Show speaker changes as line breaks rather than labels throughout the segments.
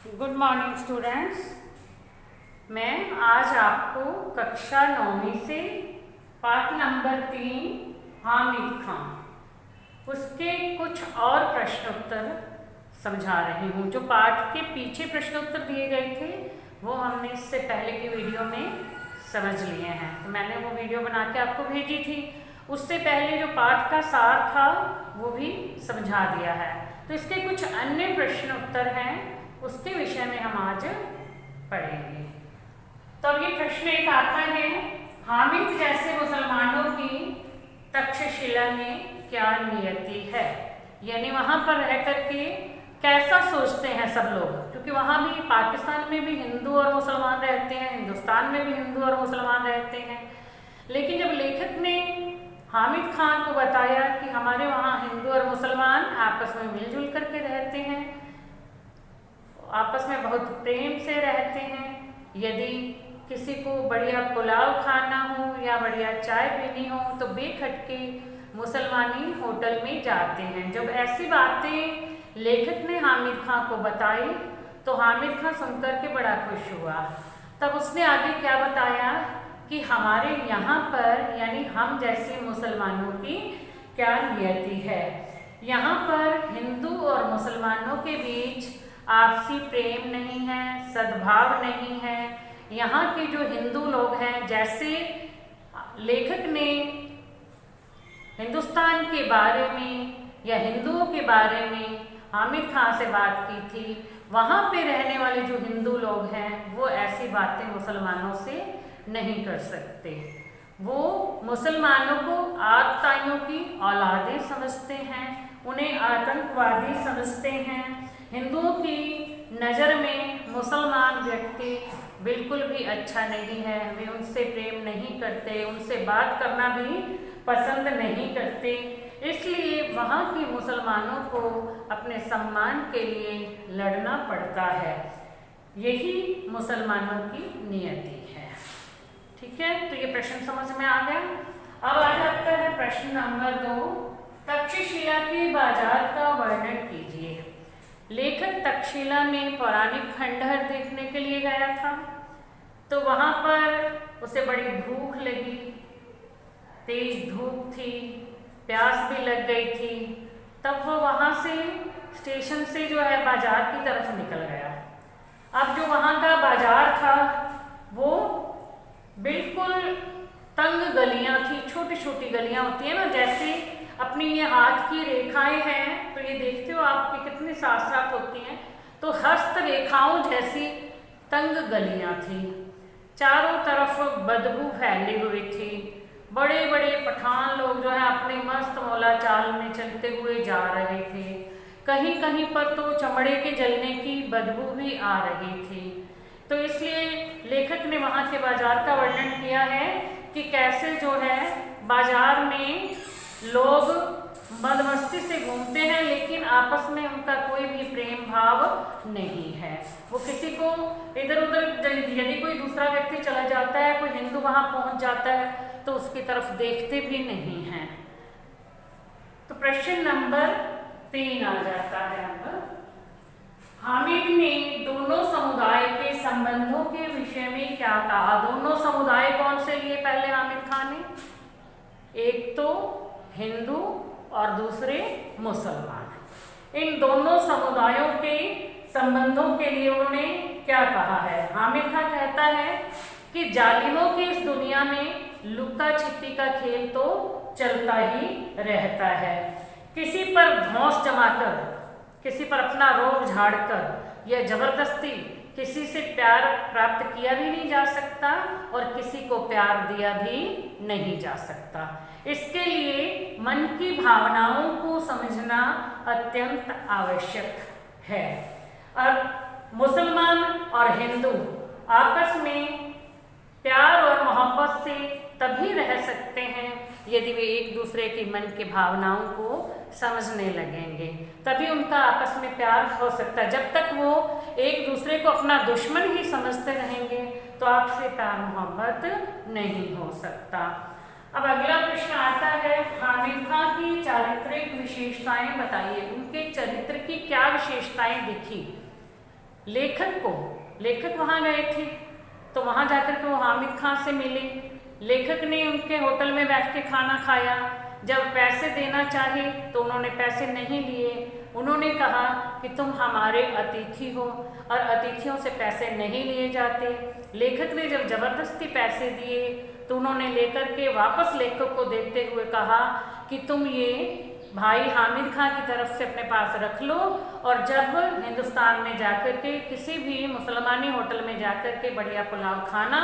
Good morning students. मैं आज आपको कक्षा 9वीं से पाठ नंबर 3 हामिद खां उसके कुछ और प्रश्न उत्तर समझा रही हूँ। जो पाठ के पीछे प्रश्न उत्तर दिए गए थे वो हमने इससे पहले की वीडियो में समझ लिए हैं, तो मैंने वो वीडियो बना के आपको भेजी थी। उससे पहले जो पाठ का सार था वो भी समझा दिया है। तो इसके कुछ अन्य प्रश्न उत्तर हैं, उसके विषय में हम आज पढ़ेंगे। तो अब ये प्रश्न एक आता है, हामिद जैसे मुसलमानों की तक्षशिला में क्या नियति है, यानी वहां पर रह करके कैसा सोचते हैं सब लोग, क्योंकि वहां भी पाकिस्तान में भी हिंदू और मुसलमान रहते हैं, हिंदुस्तान में भी हिंदू और मुसलमान रहते हैं। लेकिन जब लेखक ने हामिद खां को बताया कि हमारे वहाँ हिंदू और मुसलमान आपस में मिलजुल करके रहते हैं, आपस में बहुत प्रेम से रहते हैं, यदि किसी को बढ़िया पुलाव खाना हो या बढ़िया चाय पीनी हो तो बेखटके मुसलमानी होटल में जाते हैं। जब ऐसी बातें लेखक ने हामिद खां को बताई तो हामिद खां सुनकर के बड़ा खुश हुआ। तब उसने आगे क्या बताया कि हमारे यहाँ पर यानी हम जैसे मुसलमानों की क्या नियति है। यहाँ पर हिंदू और मुसलमानों के बीच आपसी प्रेम नहीं है, सद्भाव नहीं है। यहाँ के जो हिंदू लोग हैं, जैसे लेखक ने हिंदुस्तान के बारे में या हिंदुओं के बारे में हामिद खां से बात की थी, वहाँ पे रहने वाले जो हिंदू लोग हैं वो ऐसी बातें मुसलमानों से नहीं कर सकते। वो मुसलमानों को आतताइयों की औलादें समझते हैं, उन्हें आतंकवादी समझते हैं। हिंदुओं की नज़र में मुसलमान व्यक्ति बिल्कुल भी अच्छा नहीं है, वे उनसे प्रेम नहीं करते, उनसे बात करना भी पसंद नहीं करते। इसलिए वहाँ के मुसलमानों को अपने सम्मान के लिए लड़ना पड़ता है। यही मुसलमानों की नियति है। ठीक है, तो ये प्रश्न समझ में आ गया। अब आ जाता है प्रश्न नंबर 2, तक्षशिला के बाजार का वर्णन कीजिए। लेखक तक्षशिला में पौराणिक खंडहर देखने के लिए गया था, तो वहाँ पर उसे बड़ी भूख लगी, तेज धूप थी, प्यास भी लग गई थी। तब वो वहाँ से स्टेशन से जो है बाजार की तरफ निकल गया। अब जो वहाँ का बाजार था वो बिल्कुल तंग गलियाँ थी, छोटी छोटी गलियाँ होती हैं ना, जैसे अपनी ये हाथ की रेखाएं हैं तो ये देखते हो आपकी कितनी साफ साफ होती हैं, तो हस्त रेखाओं जैसी तंग गलियां थी। चारों तरफ बदबू फैली हुई थी। बड़े बड़े पठान लोग जो है अपने मस्त मौला चाल में चलते हुए जा रहे थे। कहीं कहीं पर तो चमड़े के जलने की बदबू भी आ रही थी। तो इसलिए लेखक ने वहाँ के बाजार का वर्णन किया है कि कैसे जो है बाजार में लोग मदमस्ती से घूमते हैं, लेकिन आपस में उनका कोई भी प्रेम भाव नहीं है। वो किसी को इधर उधर, यदि कोई दूसरा व्यक्ति चला जाता है, कोई हिंदू वहां पहुंच जाता है तो उसकी तरफ देखते भी नहीं हैं। तो प्रश्न नंबर 3 आ जाता है। अब हामिद ने दोनों समुदाय के संबंधों के विषय में क्या कहा। दोनों समुदाय कौन से लिए पहले हामिद खां ने? एक तो हिंदू और दूसरे मुसलमान। इन दोनों समुदायों के संबंधों के लिए उन्होंने क्या कहा है। हामिद खां कहता है कि जालिमों की इस दुनिया में लुका छिपी का खेल तो चलता ही रहता है। किसी पर धौंस जमाकर, किसी पर अपना रोब झाड़कर या जबरदस्ती किसी से प्यार प्राप्त किया भी नहीं जा सकता और किसी को प्यार दिया भी नहीं जा सकता। इसके लिए मन की भावनाओं को समझना अत्यंत आवश्यक है। और मुसलमान और हिंदू आपस में प्यार और मोहब्बत से तभी रह सकते हैं यदि वे एक दूसरे के मन की भावनाओं को समझने लगेंगे, तभी उनका आपस में प्यार हो सकता है। जब तक वो एक दूसरे को अपना दुश्मन ही समझते रहेंगे तो आपसे प्यार मोहब्बत नहीं हो सकता। अब अगला प्रश्न आता है, हामिद खां की चारित्रिक विशेषताएं बताइए। उनके चरित्र की क्या विशेषताएं दिखी। लेखक वहाँ गए थे, तो वहाँ जाकर के वो हामिद खां से मिले। लेखक ने उनके होटल में बैठ के खाना खाया। जब पैसे देना चाहे तो उन्होंने पैसे नहीं लिए। उन्होंने कहा कि तुम हमारे अतिथि हो और अतिथियों से पैसे नहीं लिए जाते। लेखक ने जब ज़बरदस्ती पैसे दिए तो उन्होंने लेकर के वापस लेखक को देते हुए कहा कि तुम ये भाई हामिद खां की तरफ से अपने पास रख लो, और जब हिंदुस्तान में जाकर के किसी भी मुसलमानी होटल में जाकर के बढ़िया पुलाव खाना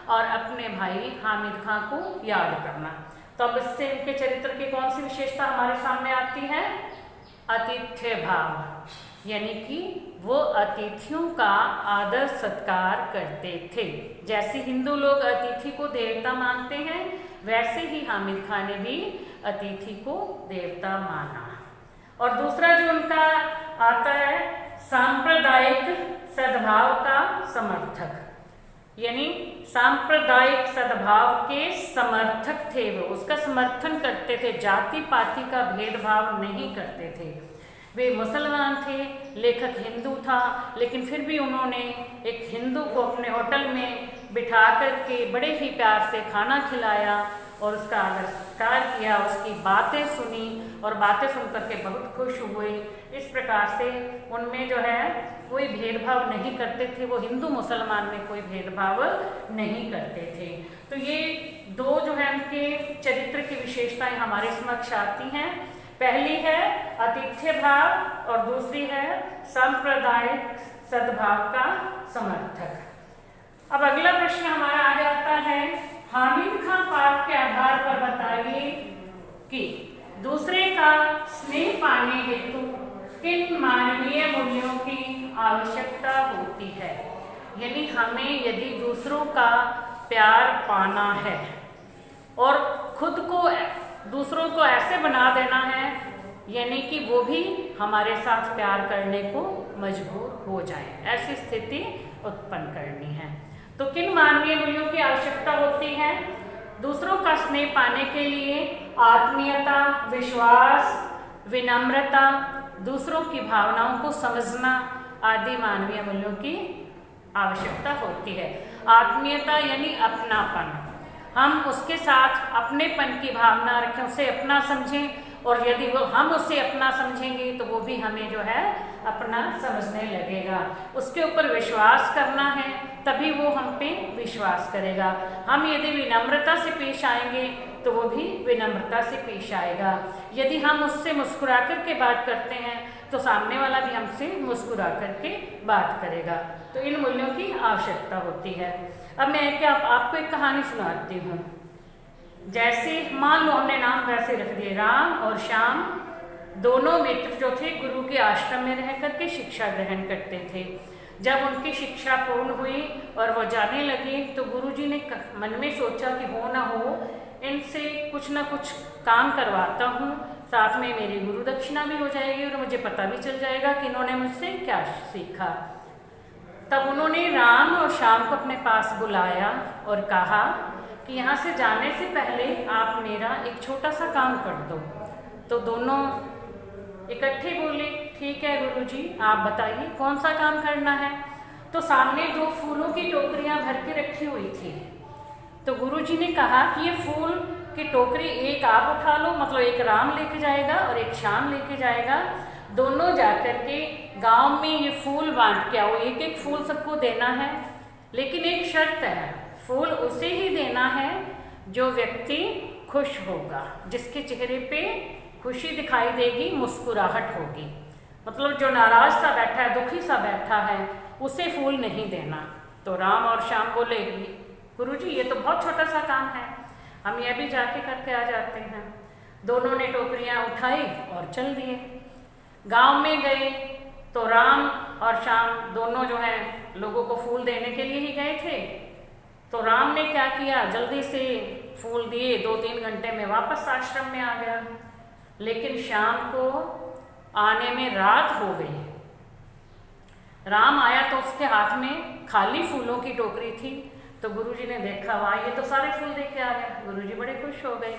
और अपने भाई हामिद खां को याद करना। तो अब इससे इनके चरित्र की कौन सी विशेषता हमारे सामने आती है? आतिथ्य भाव, यानी कि वो अतिथियों का आदर सत्कार करते थे। जैसे हिंदू लोग अतिथि को देवता मानते हैं, वैसे ही हामिद खां ने भी अतिथि को देवता माना। और दूसरा जो उनका आता है, सांप्रदायिक सद्भाव का समर्थक, यानी सांप्रदायिक सद्भाव के समर्थक थे वो, उसका समर्थन करते थे, जाति पाति का भेदभाव नहीं करते थे। वे मुसलमान थे, लेखक हिंदू था, लेकिन फिर भी उन्होंने एक हिंदू को अपने होटल में बिठा कर के बड़े ही प्यार से खाना खिलाया और उसका आदर सत्कार किया, उसकी बातें सुनी और बातें सुन कर के बहुत खुश हुए। इस प्रकार से उनमें जो है कोई भेदभाव नहीं करते थे, वो हिंदू मुसलमान में कोई भेदभाव नहीं करते थे। तो ये दो जो है उनके चरित्र की विशेषताएं हमारे समक्ष आती हैं। पहली है आतिथ्य भाव और दूसरी है सांप्रदायिक सद्भाव का समर्थक। अब अगला प्रश्न हमारा आ जाता है, हामिद खां पाठ के आधार पर बताइए कि दूसरे का स्नेह पाने हेतु किन मानवीय मूल्यों की आवश्यकता होती है। यानी हमें यदि दूसरों का प्यार पाना है और खुद को दूसरों को ऐसे बना देना है, यानी कि वो भी हमारे साथ प्यार करने को मजबूर हो जाए, ऐसी स्थिति उत्पन्न करनी है। तो किन मानवीय मूल्यों की आवश्यकता होती है? दूसरों का स्नेह पाने के लिए आत्मीयता, विश्वास, विनम्रता, दूसरों की भावनाओं को समझना आदि मानवीय मूल्यों की आवश्यकता होती है। आत्मीयता यानी अपनापन, हम उसके साथ अपनेपन की भावना रखें, उसे अपना समझें, और यदि वो हम उसे अपना समझेंगे तो वो भी हमें जो है अपना समझने लगेगा। उसके ऊपर विश्वास करना है, तभी वो हम पे विश्वास करेगा। हम यदि विनम्रता से पेश आएंगे तो वो भी विनम्रता से पेश आएगा। यदि हम उससे मुस्कुरा कर के बात करते हैं तो सामने वाला भी हमसे मुस्कुरा करके बात करेगा। तो इन मूल्यों की आवश्यकता होती है। अब मैं आपको एक कहानी सुनाती हूँ। जैसे मान लो हमने नाम वैसे रख दिए, राम और श्याम दोनों मित्र जो थे गुरु के आश्रम में रह करके शिक्षा ग्रहण करते थे। जब उनकी शिक्षा पूर्ण हुई और वो जाने लगे तो गुरुजी ने मन में सोचा कि हो ना हो इनसे कुछ ना कुछ काम करवाता हूँ, साथ में मेरी गुरु दक्षिणा भी हो जाएगी और मुझे पता भी चल जाएगा कि इन्होंने मुझसे क्या सीखा। तब उन्होंने राम और श्याम को अपने पास बुलाया और कहा कि यहाँ से जाने से पहले आप मेरा एक छोटा सा काम कर दो। तो दोनों इकट्ठे बोले, ठीक है गुरुजी, आप बताइए कौन सा काम करना है। तो सामने दो फूलों की टोकरियाँ भर के रखी हुई थी। तो गुरुजी ने कहा कि ये फूल की टोकरी एक आप उठा लो, मतलब एक राम लेके जाएगा और एक श्याम लेके जाएगा। दोनों जाकर के गांव में ये फूल बांट के आओ, एक एक फूल सबको देना है, लेकिन एक शर्त है, फूल उसे ही देना है जो व्यक्ति खुश होगा, जिसके चेहरे पे खुशी दिखाई देगी, मुस्कुराहट होगी। मतलब जो नाराज सा बैठा है, दुखी सा बैठा है, उसे फूल नहीं देना। तो राम और श्याम बोले, गुरुजी ये तो बहुत छोटा सा काम है, हम ये भी जाके करके आ जाते हैं। दोनों ने टोकरियाँ उठाई और चल दिए। गांव में गए तो राम और श्याम दोनों जो है लोगों को फूल देने के लिए ही गए थे। तो राम ने क्या किया, जल्दी से फूल दिए, 2-3 घंटे में वापस आश्रम में आ गया। लेकिन श्याम को आने में रात हो गई। राम आया तो उसके हाथ में खाली फूलों की टोकरी थी। तो गुरुजी ने देखा, वाह ये तो सारे फूल दे के आ गया। गुरुजी बड़े खुश हो गए।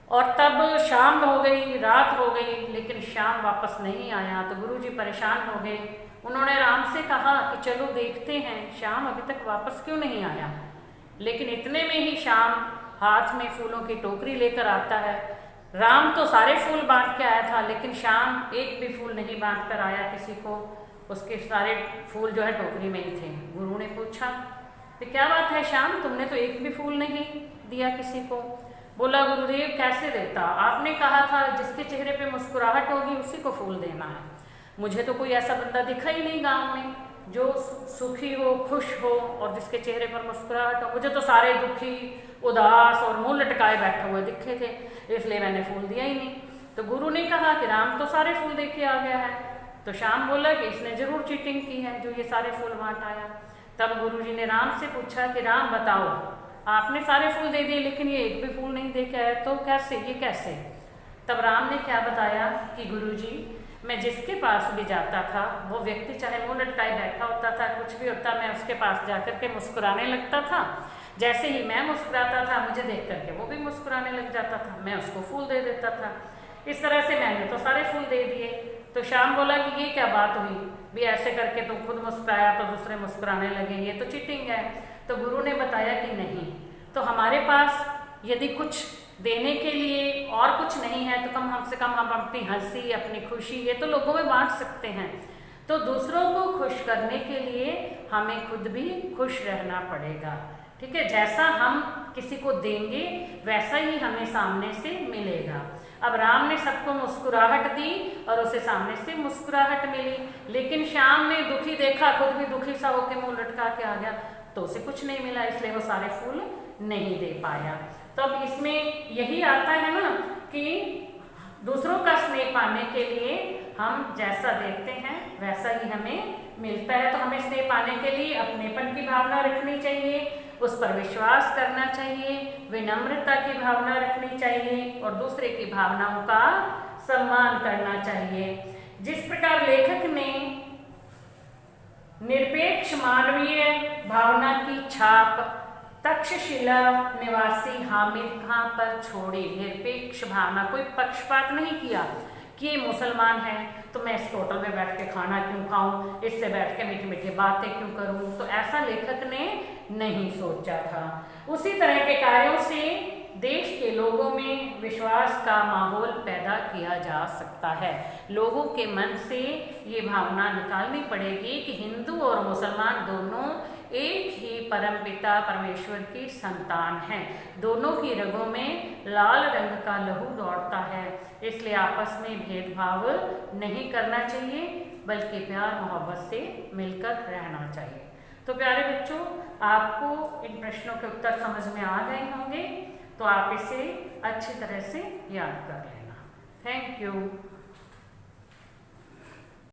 और तब शाम हो गई, रात हो गई, लेकिन श्याम वापस नहीं आया। तो गुरुजी परेशान हो गए उन्होंने राम से कहा कि चलो देखते हैं श्याम अभी तक वापस क्यों नहीं आया। लेकिन इतने में ही श्याम हाथ में फूलों की टोकरी लेकर आता है। राम तो सारे फूल बांट के आया था, लेकिन श्याम एक भी फूल नहीं बांट कर आया किसी को। उसके सारे फूल जो है टोकरी में ही थे। गुरु ने पूछा कि क्या बात है श्याम, तुमने तो एक भी फूल नहीं दिया किसी को। बोला गुरुदेव कैसे देता, आपने कहा था जिसके चेहरे पे मुस्कुराहट होगी उसी को फूल देना है। मुझे तो कोई ऐसा बंदा दिखा ही नहीं गांव में जो सुखी हो, खुश हो और जिसके चेहरे पर मुस्कुराहट हो। मुझे तो सारे दुखी, उदास और मुंह लटकाए बैठे हुए दिखे थे, इसलिए मैंने फूल दिया ही नहीं। तो गुरु ने कहा कि राम तो सारे फूल दे के आ गया है। तो श्याम बोला कि इसने जरूर चीटिंग की है जो ये सारे फूल बांट आया। तब गुरुजी ने राम से पूछा कि राम बताओ, आपने सारे फूल दे दिए लेकिन ये एक भी फूल नहीं दे के आया, तो कैसे, ये कैसे। तब राम ने क्या बताया कि गुरुजी मैं जिसके पास भी जाता था वो व्यक्ति चाहे मुंह लटकाए बैठा होता था, कुछ भी होता, मैं उसके पास जाकर के मुस्कुराने लगता था। जैसे ही मैं मुस्कुराता था मुझे देख करके वो भी मुस्कुराने लग जाता था, मैं उसको फूल दे देता था। इस तरह से मैंने तो सारे फूल दे दिए। तो श्याम बोला कि ये क्या बात हुई, भी ऐसे करके तो खुद मुस्कुराया तो दूसरे मुस्कुराने लगे, ये तो चीटिंग है। तो गुरु ने बताया कि नहीं, तो हमारे पास यदि कुछ देने के लिए और कुछ नहीं है तो कम से कम हम अपनी हंसी, अपनी खुशी, ये तो लोगों में बांट सकते हैं। तो दूसरों को खुश करने के लिए हमें खुद भी खुश रहना पड़ेगा। ठीक है, जैसा हम किसी को देंगे वैसा ही हमें सामने से मिलेगा। अब राम ने सबको मुस्कुराहट दी और उसे सामने से मुस्कुराहट मिली, लेकिन श्याम ने दुखी देखा, खुद भी दुखी सा होकर मुंह लटका के आ गया, तो उसे कुछ नहीं मिला, इसलिए वो सारे फूल नहीं दे पाया। तो अब इसमें यही आता है ना कि दूसरों का स्नेह पाने के लिए हम जैसा देते हैं वैसा ही हमें मिलता है। तो हमें स्नेह पाने के लिए अपनेपन की भावना रखनी चाहिए, उस पर विश्वास करना चाहिए, विनम्रता की भावना रखनी चाहिए और दूसरे की भावनाओं का सम्मान करना चाहिए। जिस प्रकार लेखक ने निरपेक्ष मानवीय भावना की छाप तक्षशिला निवासी हामिद खां पर छोड़ी, निरपेक्ष भावना, कोई पक्षपात नहीं किया कि ये मुसलमान है तो मैं इस होटल में बैठ के खाना क्यों खाऊं, इससे बैठ के मीठी मीठी बातें क्यों करूं, तो ऐसा लेखक ने नहीं सोचा था। उसी तरह के कार्यों से देश के लोगों में विश्वास का माहौल पैदा किया जा सकता है। लोगों के मन से ये भावना निकालनी पड़ेगी कि हिंदू और मुसलमान दोनों एक ही परमपिता परमेश्वर की संतान हैं, दोनों की रगों में लाल रंग का लहू दौड़ता है, इसलिए आपस में भेदभाव नहीं करना चाहिए बल्कि प्यार मोहब्बत से मिलकर रहना चाहिए। तो प्यारे बच्चों, आपको इन प्रश्नों के उत्तर समझ में आ गए होंगे, तो आप इसे अच्छी तरह से याद कर लेना। Thank you.